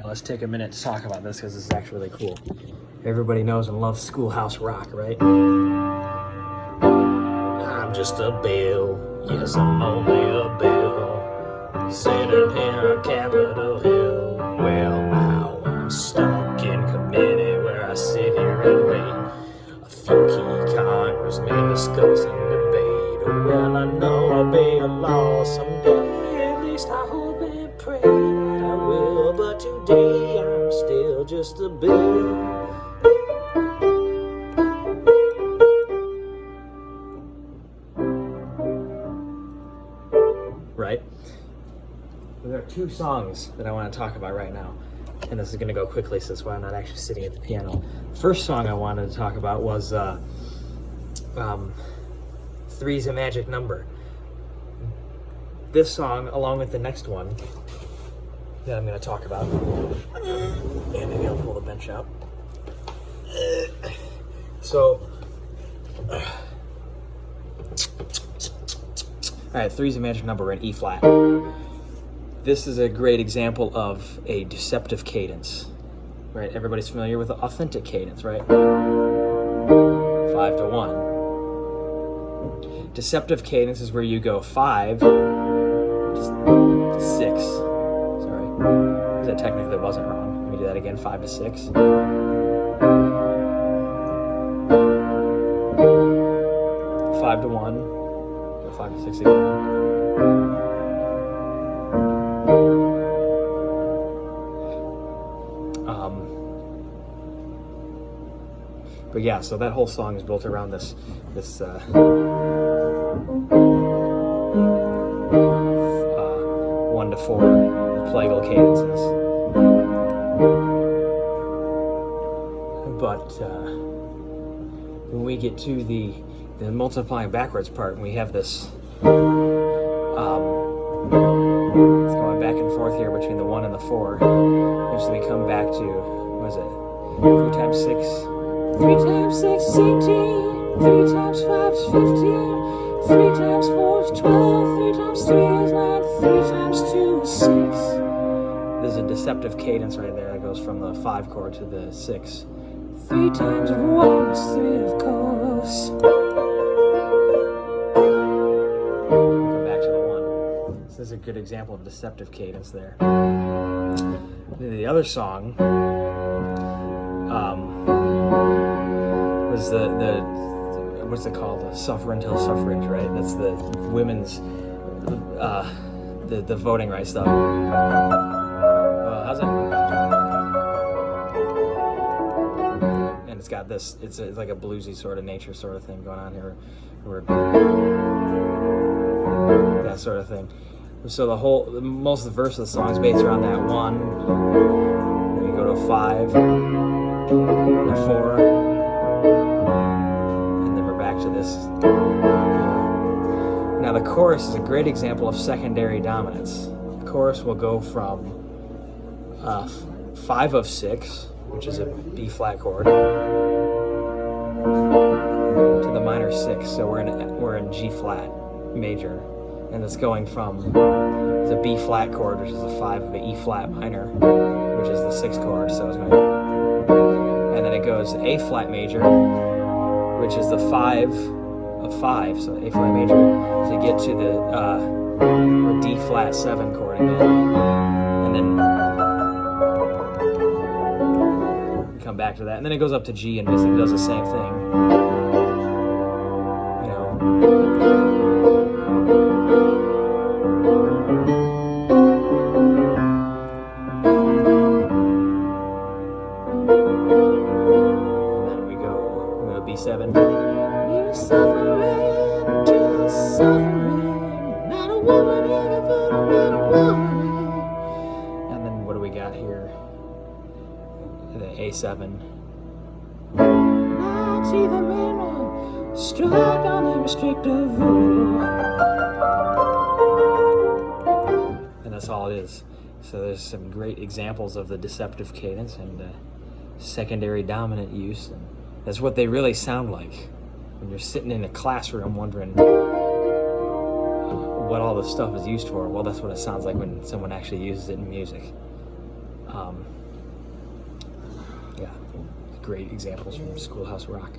let's take a minute to talk about this because this is actually really cool. Everybody knows and loves Schoolhouse Rock, right? I'm just a bill, yes, I'm only a bill, sitting here on Capitol Hill. Well, now I'm stuck in committee where I sit here and wait. A few key congressmen discuss and debate. Well, I know I'll be a law someday, at least I hope and pray that I will, but today I'm still just a bill. Right? There are two songs that I want to talk about right now, and this is going to go quickly, so that's why I'm not actually sitting at the piano. First song I wanted to talk about was Three's a Magic Number. This song, along with the next one that I'm going to talk about, and maybe I'll pull the bench out. Alright, Three's a Magic Number in E flat. This is a great example of a deceptive cadence, right? Everybody's familiar with the authentic cadence, right? 5 to 1. Deceptive cadence is where you go 5 to 6. Sorry, because that technically wasn't wrong. Let me do that again, 5 to 6. 5 to 1. 5 to 6 again. But yeah, so that whole song is built around this 1 to 4 plagal cadences. But when we get to the multiplying backwards part, and we have this it's going back and forth here between the 1 and the 4. Eventually we come back to, what is it, 3 times 6? 3 times 6 is 18, 3 times 5 is 15, 3 times 4 is 12, 3 times 3 is 9, 3 times 2 is 6. There's a deceptive cadence right there that goes from the 5 chord to the 6. 3 times 1 is 3, of course. Come back to the 1. This is a good example of deceptive cadence there. The other song was the what's it called? The Suffer Until Suffrage, right? That's the women's the voting rights stuff. How's that? And it's got this. It's like a bluesy sort of nature sort of thing going on here, where that sort of thing. So most of the verse of the song is based around that 1. Then we go to 5, and 4, and then we're back to this. Now the chorus is a great example of secondary dominance. The chorus will go from 5 of 6, which is a B flat chord, to the minor 6. So we're in G flat major. And it's going from the B flat chord, which is the 5 of an E flat minor, which is the 6th chord. So it's going, and then it goes A flat major, which is the 5 of 5, so A flat major, to get to the D flat 7 chord again, and then we come back to that, and then it goes up to G and basically does the same thing. You know. B7. You're suffering, just suffering, not a woman in a woman. And then what do we got here? The A7. Not see the mirror, struck on a restrictive rule. And that's all it is. So there's some great examples of the deceptive cadence and secondary dominant use. And that's what they really sound like when you're sitting in a classroom wondering what all this stuff is used for. Well, that's what it sounds like when someone actually uses it in music. Yeah, great examples from Schoolhouse Rock.